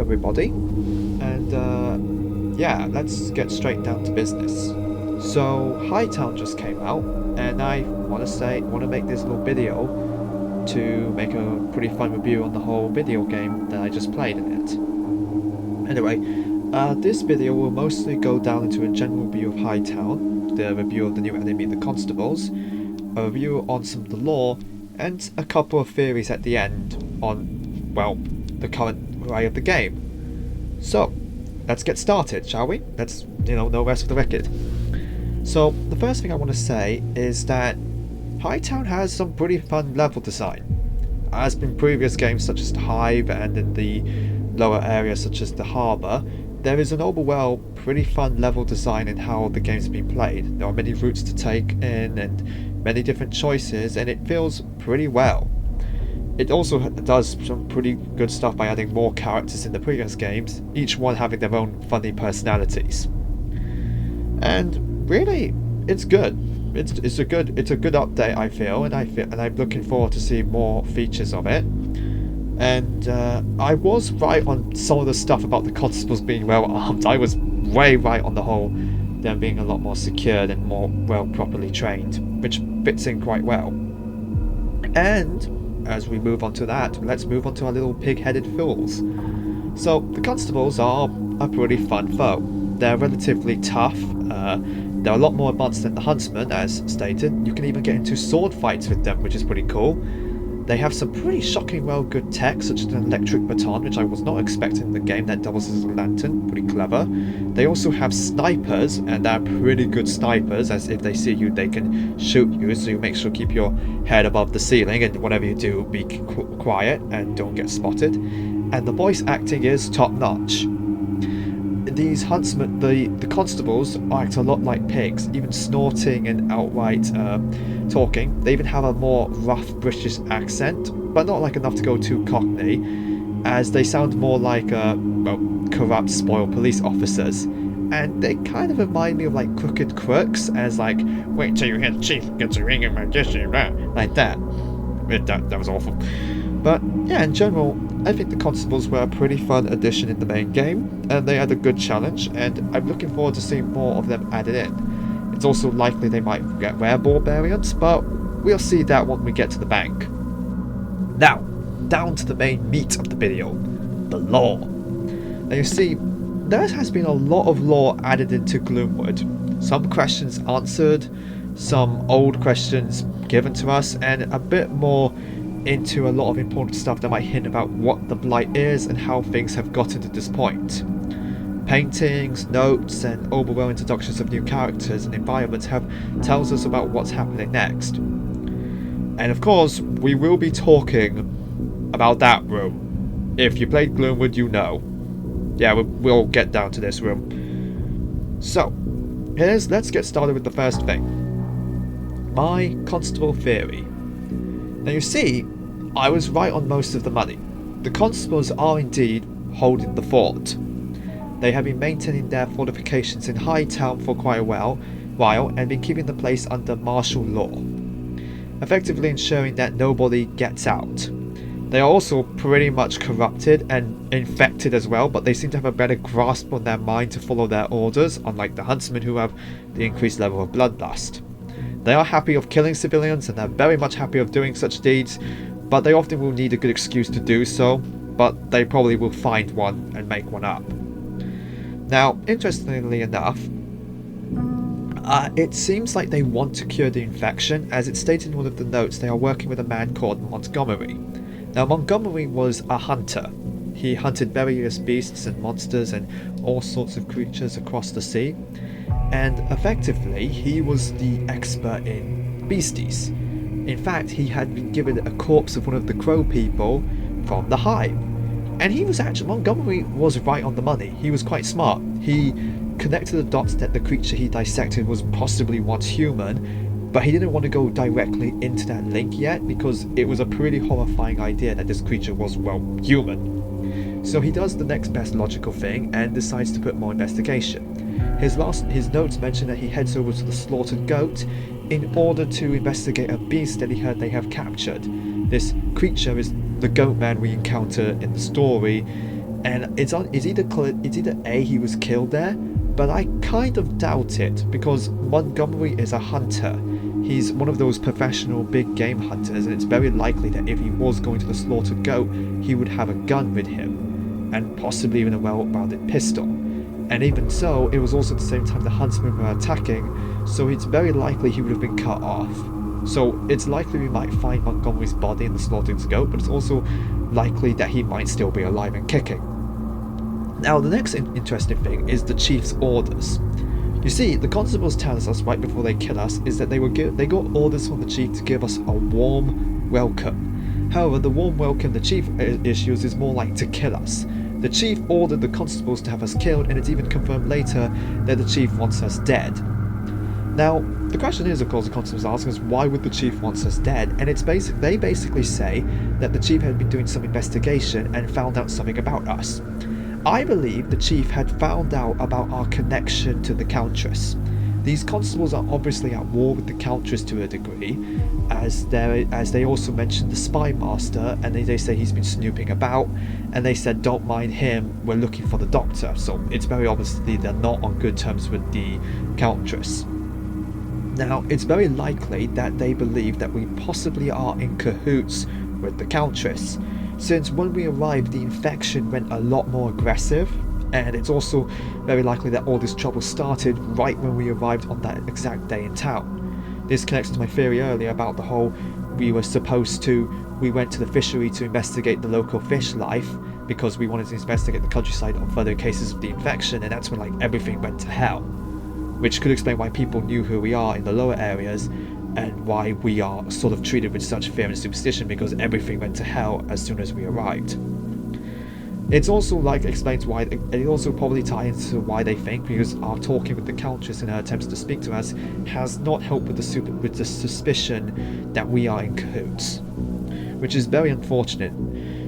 everybody, and yeah, let's get straight down to business. So Hightown just came out, and I want to make this little video to make a pretty fun review on the whole video game that I just played in it. Anyway, this video will mostly go down into a general view of Hightown, the review of the new enemy, the Constables, a review on some of the lore, and a couple of theories at the end on, well, the current way of the game. So, let's get started, shall we? Let's, no rest for the record. So, the first thing I want to say is that Hightown has some pretty fun level design. As in previous games such as the Hive and in the lower areas such as the Harbour, there is an overall pretty fun level design in how the game's been played. There are many routes to take in and many different choices, and it feels pretty well. It also does some pretty good stuff by adding more characters in the previous games, each one having their own funny personalities. And really, it's good. It's a good update, I feel, and I'm looking forward to see more features of it. And I was right on some of the stuff about the constables being well armed. I was way right on the whole them being a lot more secured and more well properly trained, which fits in quite well. And as we move on to that, let's move on to our little pig-headed fools. So the constables are a pretty fun foe. They're relatively tough. They're a lot more advanced than the huntsmen, as stated. You can even get into sword fights with them, which is pretty cool. They have some pretty shocking well good tech, such as an electric baton, which I was not expecting in the game, that doubles as a lantern, pretty clever. They also have snipers, and they're pretty good snipers, as if they see you they can shoot you, so you make sure to keep your head above the ceiling, and whatever you do, be quiet and don't get spotted. And the voice acting is top notch. These huntsmen, the constables, act a lot like pigs, even snorting and outright talking. They even have a more rough British accent, but not like enough to go too cockney, as they sound more like corrupt, spoiled police officers. And they kind of remind me of like crooked crooks, as like, wait till you hear the chief gets a ring in my dish, like that. That was awful. But yeah, in general, I think the constables were a pretty fun addition in the main game, and they had a good challenge, and I'm looking forward to seeing more of them added in. It's also likely they might get rare variants, but we'll see that when we get to the bank. Now, down to the main meat of the video, the lore. Now you see, there has been a lot of lore added into Gloomwood. Some questions answered, some old questions given to us, and a bit more into a lot of important stuff that might hint about what the Blight is and how things have gotten to this point. Paintings, notes, and overall introductions of new characters and environments tells us about what's happening next. And of course, we will be talking about that room. If you played Gloomwood, you know. Yeah, we'll get down to this room. So, let's get started with the first thing. My constable theory. Now you see, I was right on most of the money. The constables are indeed holding the fort. They have been maintaining their fortifications in Hightown for quite a while and been keeping the place under martial law, effectively ensuring that nobody gets out. They are also pretty much corrupted and infected as well, but they seem to have a better grasp on their mind to follow their orders, unlike the huntsmen who have the increased level of bloodlust. They are happy of killing civilians, and they're very much happy of doing such deeds, but they often will need a good excuse to do so, but they probably will find one and make one up. Now, interestingly enough, it seems like they want to cure the infection, as it's stated in one of the notes they are working with a man called Montgomery. Now, Montgomery was a hunter. He hunted various beasts and monsters and all sorts of creatures across the sea, and effectively he was the expert in beasties. In fact, he had been given a corpse of one of the crow people from the Hive, and Montgomery was right on the money. He was quite smart. He connected the dots that the creature he dissected was possibly once human, but he didn't want to go directly into that link yet, because it was a pretty horrifying idea that this creature was, well, human. So he does the next best logical thing and decides to put more investigation. His notes mention that he heads over to the slaughtered goat in order to investigate a beast that he heard they have captured. This creature is the goat man we encounter in the story, And it's either A, he was killed there, but I kind of doubt it, because Montgomery is a hunter. He's one of those professional big game hunters, and it's very likely that if he was going to the slaughtered goat, he would have a gun with him, and possibly even a well-rounded pistol. And even so, it was also at the same time the huntsmen were attacking, so it's very likely he would have been cut off. So it's likely we might find Montgomery's body in the slaughtered goat, but it's also likely that he might still be alive and kicking. Now, the next interesting thing is the chief's orders. You see, the constables tell us right before they kill us is that they got orders from the chief to give us a warm welcome. However, the warm welcome the chief issues is more like to kill us. The chief ordered the constables to have us killed, and it's even confirmed later that the chief wants us dead. Now, the question is, of course, the constables ask us, why would the chief want us dead? And they basically say that the chief had been doing some investigation and found out something about us. I believe the chief had found out about our connection to the Countess. These constables are obviously at war with the Countess to a degree, as they also mentioned the spy master, and they say he's been snooping about, and they said don't mind him, we're looking for the doctor. So it's very obviously they're not on good terms with the Countess. Now, it's very likely that they believe that we possibly are in cahoots with the Countess, since when we arrived the infection went a lot more aggressive, and it's also very likely that all this trouble started right when we arrived on that exact day in town. This connects to my theory earlier about the whole we went to the fishery to investigate the local fish life because we wanted to investigate the countryside on further cases of the infection, and that's when everything went to hell, which could explain why people knew who we are in the lower areas and why we are sort of treated with such fear and superstition, because everything went to hell as soon as we arrived. It's also explains why, it also probably ties into why they think, because our talking with the Countess in her attempts to speak to us has not helped with the suspicion that we are in cahoots, which is very unfortunate.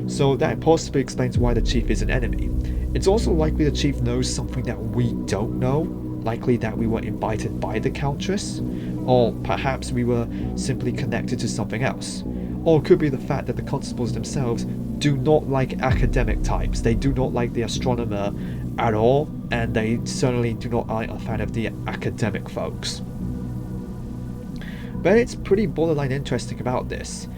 So that possibly explains why the chief is an enemy. It's also likely the chief knows something that we don't know, likely that we were invited by the Countess, or perhaps we were simply connected to something else. Or it could be the fact that the constables themselves do not like academic types. They do not like the astronomer at all, and they certainly do not like a fan of the academic folks. But it's pretty borderline interesting about this.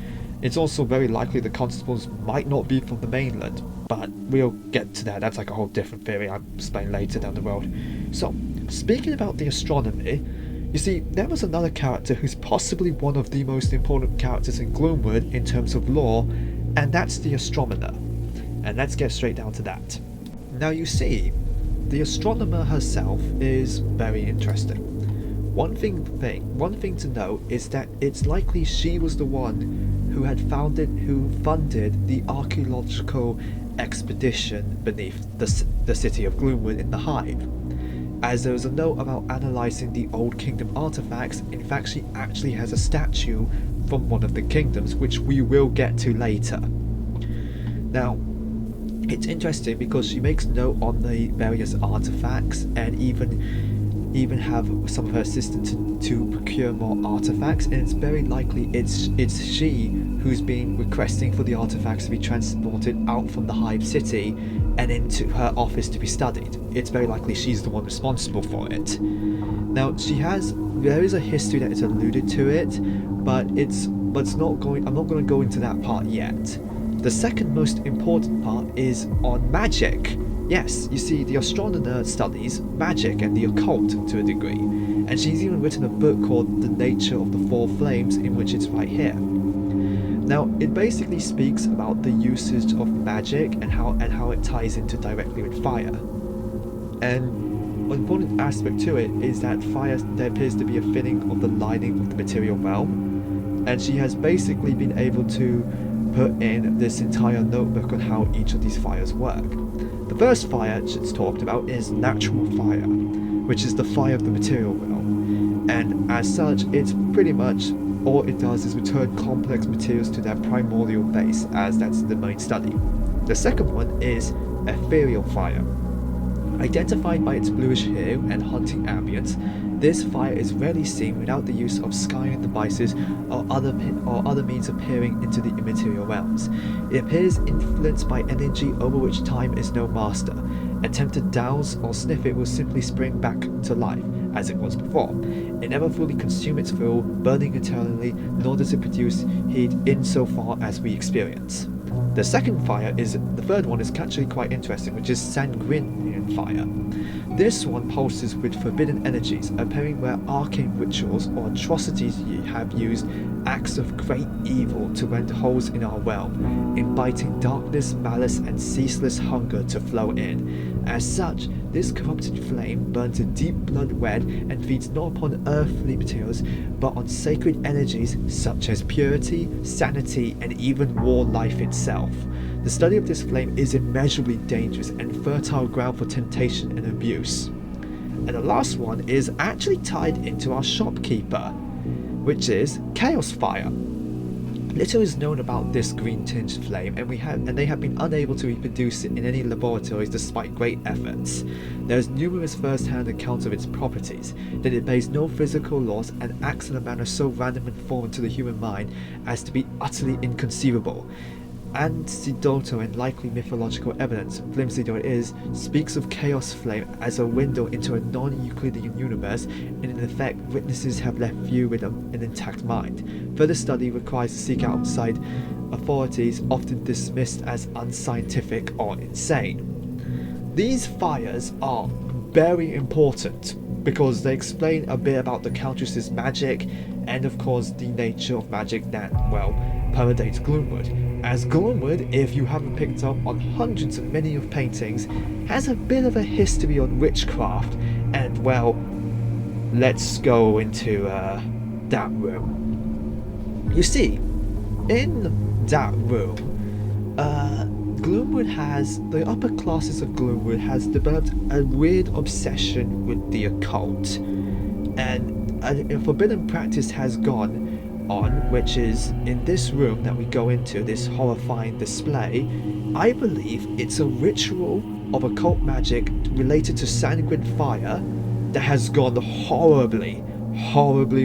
It's also very likely the constables might not be from the mainland, but we'll get to that. That's a whole different theory I'll explain later down the road. So, speaking about the astronomy, you see, there was another character who's possibly one of the most important characters in Gloomwood in terms of lore, and that's the astronomer. And let's get straight down to that. Now you see, the astronomer herself is very interesting. One thing to note is that it's likely she was the one who funded the archaeological expedition beneath the city of Gloomwood in the Hive. As there was a note about analysing the Old Kingdom artifacts, in fact she actually has a statue from one of the kingdoms, which we will get to later. Now, it's interesting because she makes note on the various artifacts, and even have some of her assistants to procure more artifacts, and it's very likely it's she who's been requesting for the artifacts to be transported out from the Hive City and into her office to be studied. It's very likely she's the one responsible for it. Now, there is a history that is alluded to it, but I'm not going to go into that part yet. The second most important part is on magic. Yes, you see, the astronomer studies magic and the occult to a degree, and she's even written a book called The Nature of the Four Flames, in which it's right here. Now, it basically speaks about the usage of magic and how it ties into directly with fire. And one important aspect to it is that fire, there appears to be a thinning of the lining of the material realm, and she has basically been able to put in this entire notebook on how each of these fires work. The first fire it's talked about is natural fire, which is the fire of the material realm, and as such it's pretty much all it does is return complex materials to their primordial base, as that's the main study. The second one is ethereal fire. Identified by its bluish hue and haunting ambience, this fire is rarely seen without the use of scrying devices or other means of peering into the immaterial realms. It appears influenced by energy over which time is no master. Attempt to douse or sniff it will simply spring back to life, as it was before. It never fully consumes its fuel, burning eternally, nor does it produce heat insofar as we experience. The third one is actually quite interesting, which is sanguinian fire. This one pulses with forbidden energies, appearing where arcane rituals or atrocities have used acts of great evil to rend holes in our realm, inviting darkness, malice, and ceaseless hunger to flow in. As such, this corrupted flame burns a deep blood red and feeds not upon earthly materials, but on sacred energies such as purity, sanity, and even war life itself. The study of this flame is immeasurably dangerous and fertile ground for temptation and abuse. And the last one is actually tied into our shopkeeper, which is chaos fire. Little is known about this green-tinged flame, and they have been unable to reproduce it in any laboratories despite great efforts. There is numerous first-hand accounts of its properties, that it obeys no physical laws and acts in a manner so random and foreign to the human mind as to be utterly inconceivable. Anecdotal and likely mythological evidence, flimsy though it is, speaks of chaos flame as a window into a non-Euclidean universe, and in effect witnesses have left few with an intact mind. Further study requires to seek outside authorities, often dismissed as unscientific or insane. These fires are very important because they explain a bit about the Countess's magic and of course the nature of magic that, well, permeates Gloomwood. As Gloomwood, if you haven't picked up on hundreds and many of paintings, has a bit of a history on witchcraft, and well, let's go into that room. You see, in that room, the upper classes of Gloomwood has developed a weird obsession with the occult, and a forbidden practice has gone on, which is in this room that we go into, this horrifying display. I believe it's a ritual of occult magic related to sanguine fire that has gone horribly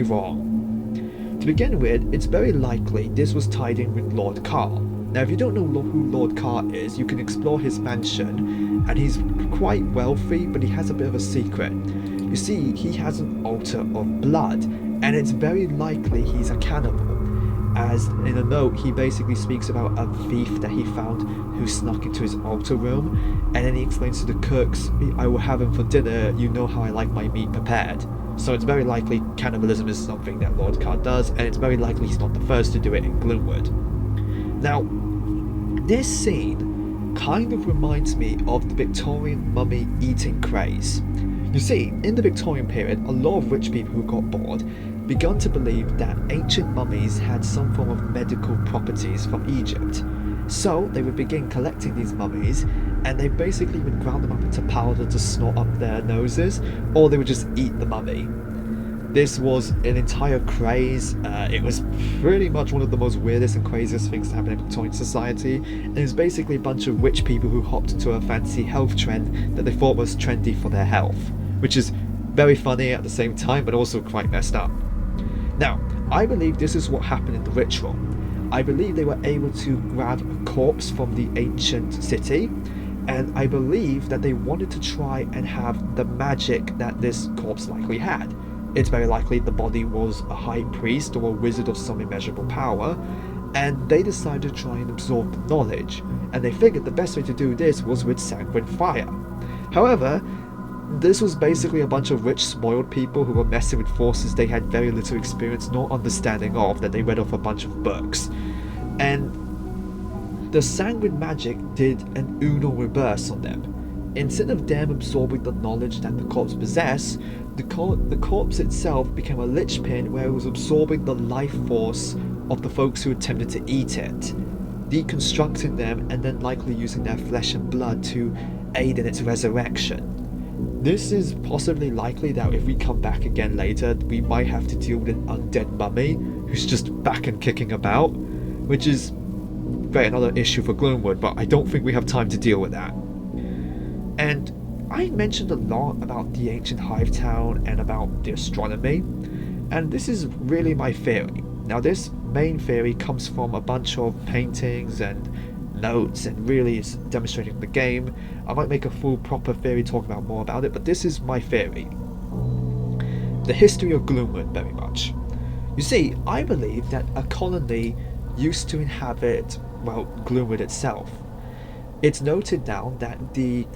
wrong. To begin with, it's very likely this was tied in with Lord Carl. Now, if you don't know who Lord Carl is, you can explore his mansion, and he's quite wealthy, but he has a bit of a secret. You see, he has an altar of blood, and it's very likely he's a cannibal, as in a note he basically speaks about a thief that he found who snuck into his altar room, and then he explains to the cooks, "I will have him for dinner, you know how I like my meat prepared." So it's very likely cannibalism is something that Lord Carr does, and it's very likely he's not the first to do it in Gloomwood. Now, this scene kind of reminds me of the Victorian mummy eating craze. You see, in the Victorian period, a lot of rich people who got bored began to believe that ancient mummies had some form of medical properties from Egypt. So they would begin collecting these mummies, and they basically would ground them up into powder to snort up their noses, or they would just eat the mummy. This was an entire craze. It was pretty much one of the most weirdest and craziest things to happen in Victorian society, and it was basically a bunch of rich people who hopped into a fancy health trend that they thought was trendy for their health, which is very funny at the same time, but also quite messed up. Now, I believe this is what happened in the ritual. I believe they were able to grab a corpse from the ancient city, and I believe that they wanted to try and have the magic that this corpse likely had. It's very likely the body was a high priest or a wizard of some immeasurable power, and they decided to try and absorb the knowledge, and they figured the best way to do this was with sanguine fire. However, this was basically a bunch of rich, spoiled people who were messing with forces they had very little experience nor understanding of, that they read off a bunch of books. And the sanguine magic did an Uno reverse on them. Instead of them absorbing the knowledge that the corpse possessed, the corpse itself became a linchpin where it was absorbing the life force of the folks who attempted to eat it, deconstructing them and then likely using their flesh and blood to aid in its resurrection. This is possibly likely that if we come back again later, we might have to deal with an undead mummy who's just back and kicking about, which is another issue for Gloomwood, but I don't think we have time to deal with that. And I mentioned a lot about the ancient Hightown and about the astronomy, and this is really my theory. Now, this main theory comes from a bunch of paintings and notes and really is demonstrating the game. I might make a full proper theory talk about more about it, but this is my theory. The history of Gloomwood, very much. You see, I believe that a colony used to inhabit, well, Gloomwood itself. It's noted now that the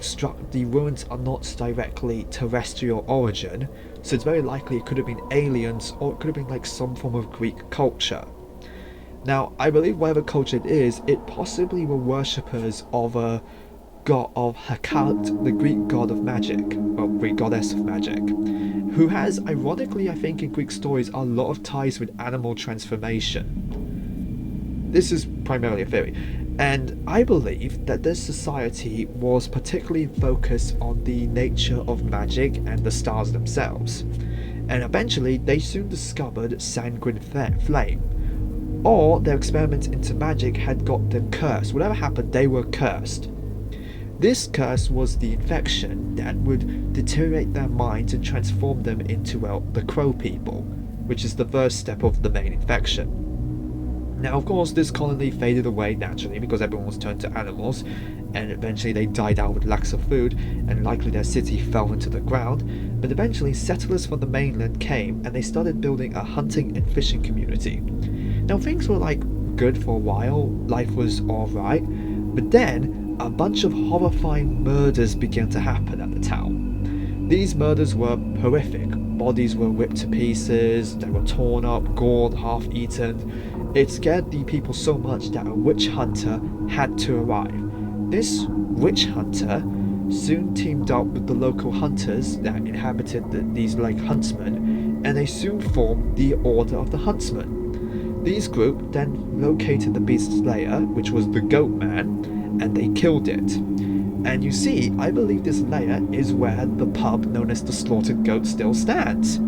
ruins are not directly terrestrial origin, so it's very likely it could have been aliens or it could have been like some form of Greek culture. Now, I believe whatever culture it is, it possibly were worshippers of a god of Hecate, the Greek god of magic, or Greek goddess of magic, who has, ironically, I think in Greek stories, a lot of ties with animal transformation. This is primarily a theory, and I believe that this society was particularly focused on the nature of magic and the stars themselves, and eventually they soon discovered sanguine flame, or their experiments into magic had got them cursed. Whatever happened, they were cursed. This curse was the infection that would deteriorate their minds and transform them into, well, the Crow People, which is the first step of the main infection. Now, of course, this colony faded away naturally because everyone was turned to animals, and eventually they died out with lack of food, and likely their city fell into the ground. But eventually, settlers from the mainland came, and they started building a hunting and fishing community. Now, things were like good for a while, life was alright, but then a bunch of horrifying murders began to happen at the town. These murders were horrific. Bodies were ripped to pieces, they were torn up, gored, half-eaten. It scared the people so much that a witch hunter had to arrive. This witch hunter soon teamed up with the local hunters that inhabited these like huntsmen, and they soon formed the Order of the Huntsmen. These group then located the beast's lair, which was the Goat Man, and they killed it. And you see, I believe this lair is where the pub known as the Slaughtered Goat still stands.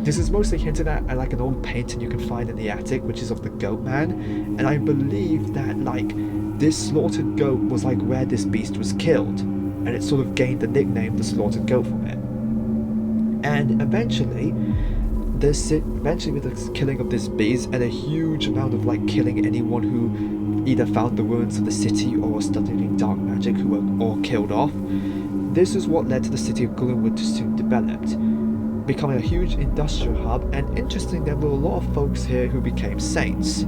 This is mostly hinted at like an old painting you can find in the attic, which is of the Goat Man, and I believe that like this slaughtered goat was like where this beast was killed, and it sort of gained the nickname the Slaughtered Goat from it. And eventually with the killing of this beast and a huge amount of like killing anyone who either found the ruins of the city or was studying dark magic who were all killed off, this is what led to the city of Gloomwood to soon developed, becoming a huge industrial hub. And interesting, there were a lot of folks here who became saints.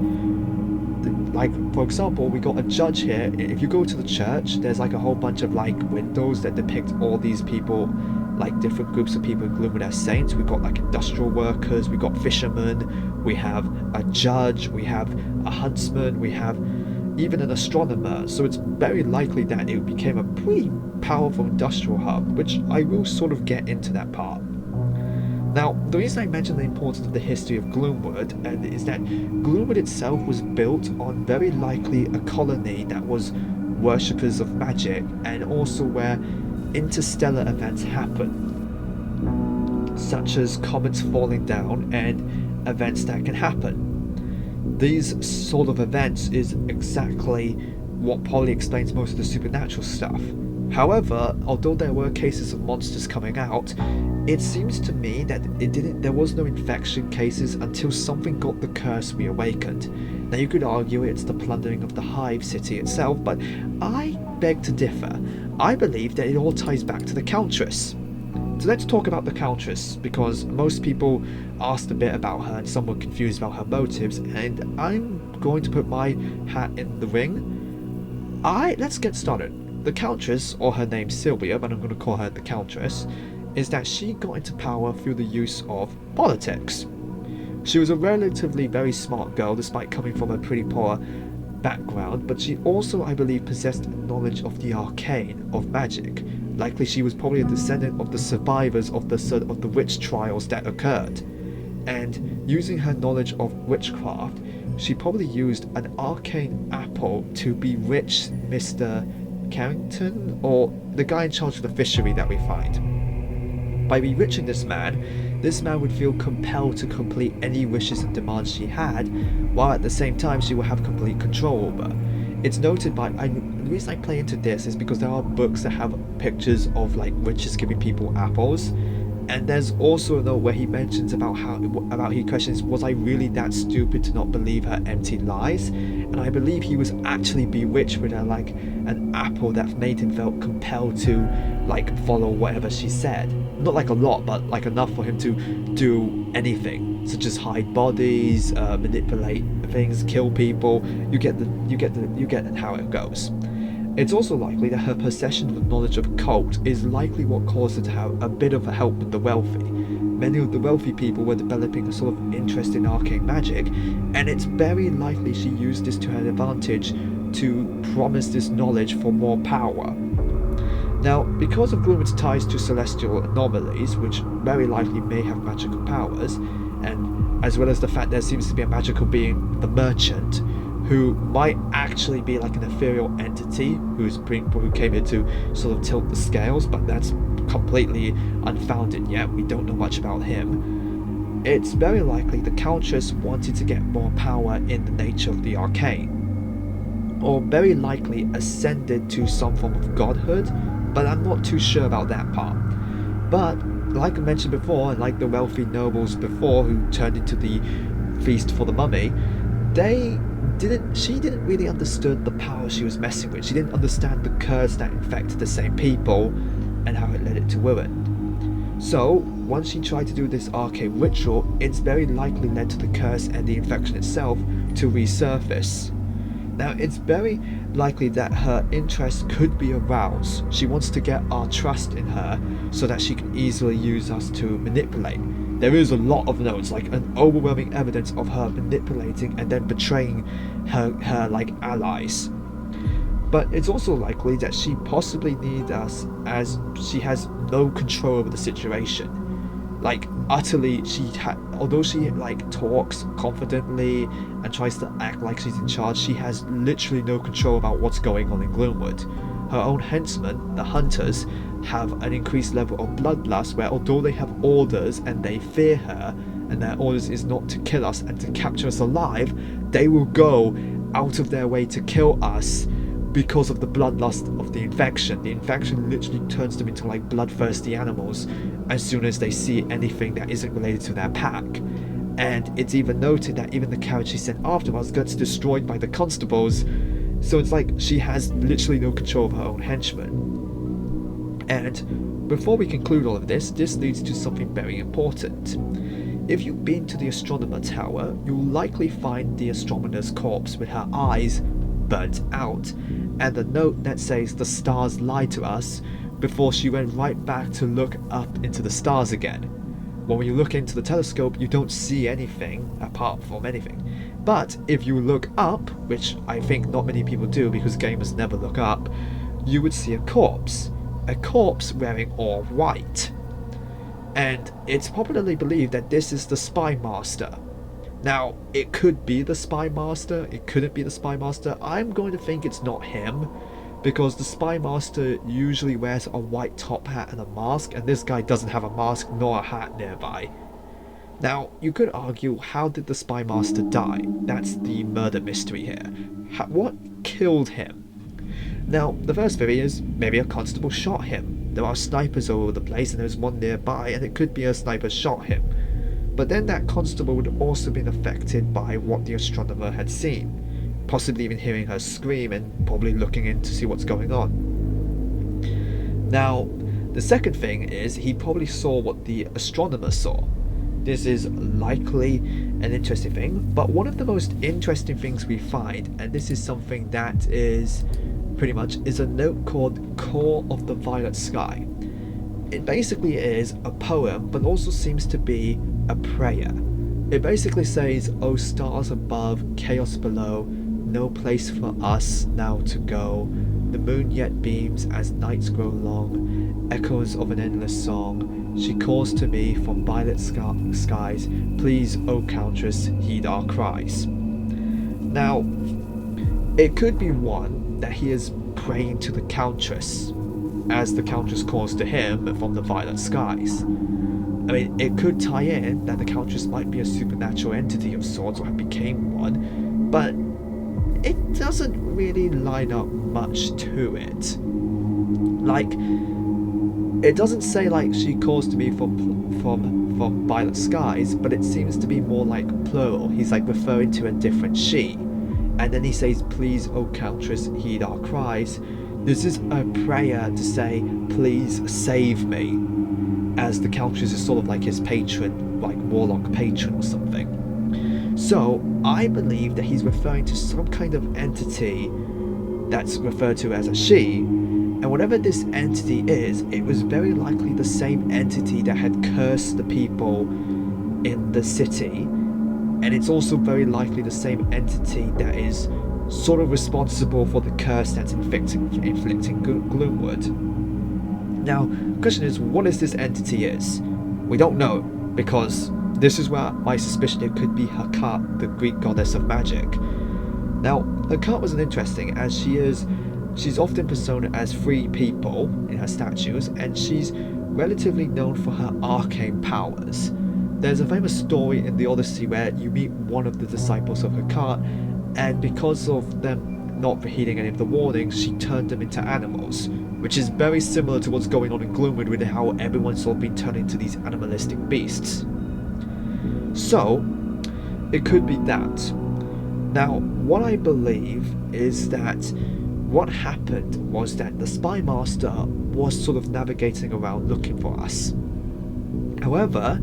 Like, for example, we got a judge here. If you go to the church, there's like a whole bunch of like windows that depict all these people, like different groups of people in Gloomwood as saints. We got like industrial workers, we got fishermen, we have a judge, we have a huntsman, we have even an astronomer. So it's very likely that it became a pretty powerful industrial hub, which I will sort of get into that part. Now, the reason I mention the importance of the history of Gloomwood is that Gloomwood itself was built on very likely a colony that was worshippers of magic, and also where interstellar events happen, such as comets falling down and events that can happen. These sort of events is exactly what probably explains most of the supernatural stuff. However, although there were cases of monsters coming out, it seems to me that there was no infection cases until something got the curse reawakened. Now, you could argue it's the plundering of the hive city itself, but I beg to differ. I believe that it all ties back to the Countess. So let's talk about the Countess, because most people asked a bit about her and some were confused about her motives, and I'm going to put my hat in the ring. Let's get started. The Countess, or her name Sylvia, but I'm going to call her the Countess, is that she got into power through the use of politics. She was a relatively very smart girl despite coming from a pretty poor background, but she also, I believe, possessed knowledge of the arcane, of magic. Likely she was probably a descendant of the survivors of the witch trials that occurred. And using her knowledge of witchcraft, she probably used an arcane apple to bewitch Mr. Carrington, or the guy in charge of the fishery that we find. By bewitching this man would feel compelled to complete any wishes and demands she had, while at the same time she will have complete control over. It's noted by, the reason I play into this is because there are books that have pictures of like witches giving people apples, and there's also a note where he mentions about he questions, was I really that stupid to not believe her empty lies? And I believe he was actually bewitched with like an apple that made him felt compelled to like follow whatever she said. Not like a lot, but like enough for him to do anything, such as hide bodies, manipulate things, kill people. You get how it goes. It's also likely that her possession of knowledge of occult is likely what caused her to have a bit of a help with the wealthy. Many of the wealthy people were developing a sort of interest in arcane magic, and it's very likely she used this to her advantage to promise this knowledge for more power. Now, because of Gloomwood's ties to celestial anomalies, which very likely may have magical powers, and as well as the fact there seems to be a magical being, the Merchant, who might actually be like an ethereal entity who came here to sort of tilt the scales, but that's completely unfounded yet. We don't know much about him. It's very likely the Countess wanted to get more power in the nature of the arcane, or very likely ascended to some form of godhood, but I'm not too sure about that part. But like I mentioned before, and like the wealthy nobles before who turned into the feast for the mummy, she didn't really understand the power she was messing with. She didn't understand the curse that infected the same people and how it led it to ruin. So once she tried to do this arcane ritual, it's very likely led to the curse and the infection itself to resurface. Now, it's very likely that her interest could be aroused. She wants to get our trust in her so that she can easily use us to manipulate. There is a lot of notes, like an overwhelming evidence of her manipulating and then betraying her like allies. But it's also likely that she possibly needs us, as she has no control over the situation. Like utterly, although she like talks confidently and tries to act like she's in charge, she has literally no control about what's going on in Gloomwood. Her own henchmen, the Hunters, have an increased level of bloodlust where although they have orders and they fear her, and their orders is not to kill us and to capture us alive, they will go out of their way to kill us because of the bloodlust of the infection. The infection literally turns them into like bloodthirsty animals as soon as they see anything that isn't related to their pack. And it's even noted that even the carriage she sent afterwards gets destroyed by the constables. So it's like she has literally no control of her own henchmen. And before we conclude all of this leads to something very important. If you've been to the Astronomer Tower, you'll likely find the astronomer's corpse with her eyes burnt out, and the note that says the stars lied to us before she went right back to look up into the stars again. When you look into the telescope, you don't see anything apart from anything. But if you look up, which I think not many people do because gamers never look up, you would see a corpse wearing all white. And it's popularly believed that this is the Spy Master. Now, it could be the Spy Master, it couldn't be the Spy Master. I'm going to think it's not him, because the Spy Master usually wears a white top hat and a mask, and this guy doesn't have a mask nor a hat nearby. Now, you could argue, how did the Spy Master die? That's the murder mystery here. What killed him? Now, the first theory is maybe a constable shot him. There are snipers all over the place and there's one nearby, and it could be a sniper shot him. But then that constable would also been affected by what the astronomer had seen, possibly even hearing her scream and probably looking in to see what's going on. Now, the second thing is he probably saw what the astronomer saw. This is likely an interesting thing, but one of the most interesting things we find, and this is something that is pretty much, is a note called Core of the Violet Sky. It basically is a poem, but also seems to be a prayer. It basically says, "O stars above, chaos below, no place for us now to go. The moon yet beams as nights grow long, echoes of an endless song. She calls to me from violet skies, please, O Countess, heed our cries." Now, it could be one that he is praying to the Countess, as the Countess calls to him from the violet skies. I mean, it could tie in that the Countess might be a supernatural entity of sorts or have became one, but it doesn't really line up much to it. Like, it doesn't say like she calls to me from violet skies, but it seems to be more like plural. He's like referring to a different she. And then he says, please, O Countess, heed our cries. This is a prayer to say, please save me, as the Countess is sort of like his patron, like warlock patron or something. So I believe that he's referring to some kind of entity that's referred to as a she, and whatever this entity is, it was very likely the same entity that had cursed the people in the city, and it's also very likely the same entity that is sort of responsible for the curse that's inflicting Gloomwood. Now, the question is, what is this entity is? We don't know, because this is where my suspicion it could be Hecate, the Greek goddess of magic. Now, Hecate was interesting, as she's often personated as three people in her statues, and she's relatively known for her arcane powers. There's a famous story in the Odyssey where you meet one of the disciples of Hecate, and because of them not heeding any of the warnings, she turned them into animals, which is very similar to what's going on in Gloomwood with how everyone's sort of been turned into these animalistic beasts. So, it could be that. Now, what I believe is that what happened was that the Spy Master was sort of navigating around looking for us. However,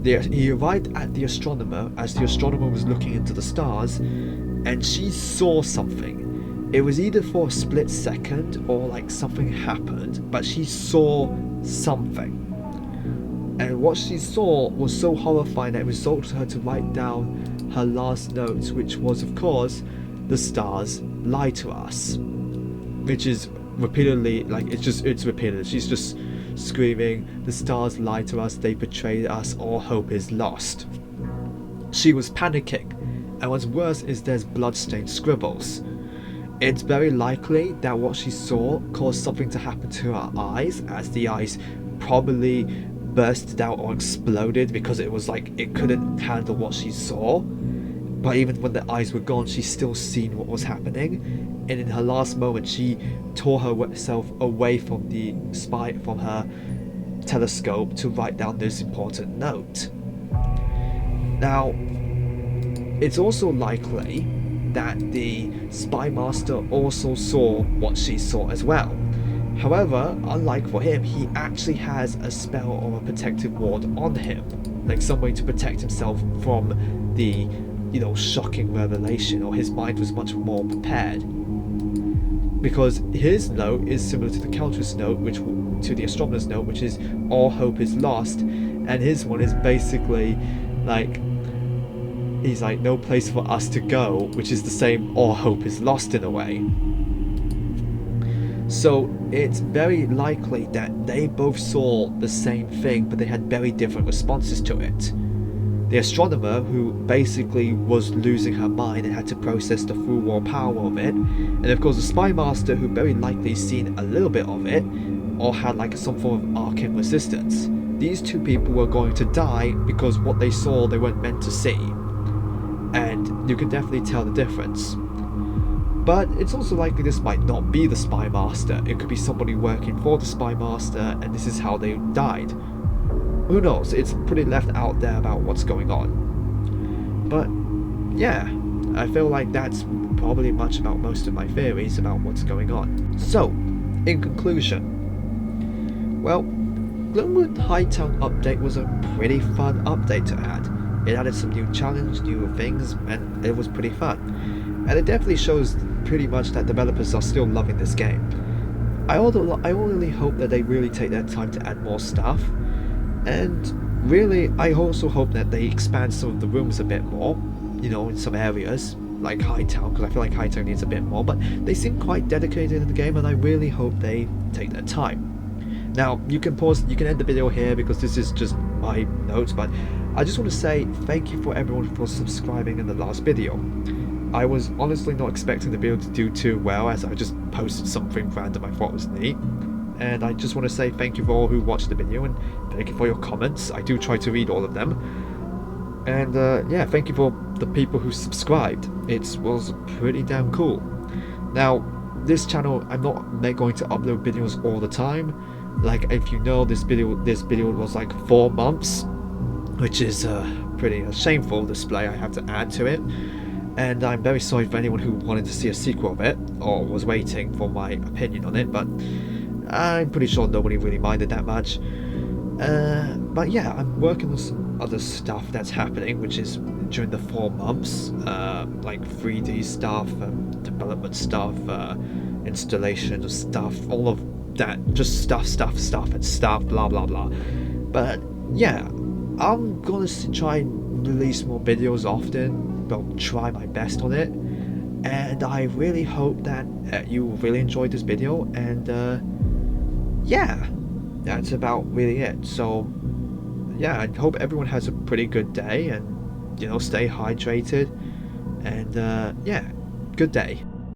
he arrived at the astronomer as the astronomer was looking into the stars, and she saw something. It was either for a split second or like something happened, but she saw something. And what she saw was so horrifying that it resulted her to write down her last notes, which was, of course, the stars lie to us. Which is repeatedly, like, it's repeated. She's just screaming, the stars lie to us, they betrayed us, all hope is lost. She was panicking, and what's worse is there's blood-stained scribbles. It's very likely that what she saw caused something to happen to her eyes, as the eyes probably bursted out or exploded because it was like it couldn't handle what she saw. But even when the eyes were gone, she's still seen what was happening. And in her last moment, she tore herself away from her telescope to write down this important note. Now, it's also likely that the Spy Master also saw what she saw as well. However, unlike for him, he actually has a spell or a protective ward on him, like some way to protect himself from the, shocking revelation, or his mind was much more prepared. Because his note is similar to the Countess' note, to the astronomer's note, which is all hope is lost, and his one is basically like, he's like, no place for us to go, which is the same all hope is lost in a way. So it's very likely that they both saw the same thing, but they had very different responses to it. The astronomer, who basically was losing her mind and had to process the full raw power of it, and of course the Spy Master, who very likely seen a little bit of it, or had like some form of arcane resistance. These two people were going to die because what they saw they weren't meant to see. And you can definitely tell the difference. But it's also likely this might not be the Spy Master. It could be somebody working for the Spy Master, and this is how they died. Who knows? It's pretty left out there about what's going on. But yeah, I feel like that's probably much about most of my theories about what's going on. So, in conclusion, well, Gloomwood Hightown update was a pretty fun update to add. It added some new challenge, new things, and it was pretty fun. And it definitely shows pretty much that developers are still loving this game. I only hope that they really take their time to add more stuff. And really, I also hope that they expand some of the rooms a bit more, in some areas, like Hightown, because I feel like Hightown needs a bit more, but they seem quite dedicated in the game, and I really hope they take their time. Now, you can end the video here, because this is just my notes, but I just want to say thank you for everyone for subscribing in the last video. I was honestly not expecting to be able to do too well, as I just posted something random I thought was neat. And I just want to say thank you for all who watched the video, and thank you for your comments. I do try to read all of them. And yeah, thank you for the people who subscribed. It was pretty damn cool. Now, this channel, I'm not going to upload videos all the time. Like, if you know, this video was like 4 months, which is pretty shameful display I have to add to it. And I'm very sorry for anyone who wanted to see a sequel of it, or was waiting for my opinion on it, but I'm pretty sure nobody really minded that much. But yeah, I'm working on some other stuff that's happening, which is during the 4 months, like 3D stuff, development stuff, installation of stuff, all of that, just stuff, blah blah blah. But yeah, I'm gonna try and release more videos often, well, try my best on it, and I really hope that you really enjoyed this video, and yeah, that's about really it. So yeah, I hope everyone has a pretty good day, and stay hydrated, and yeah, good day.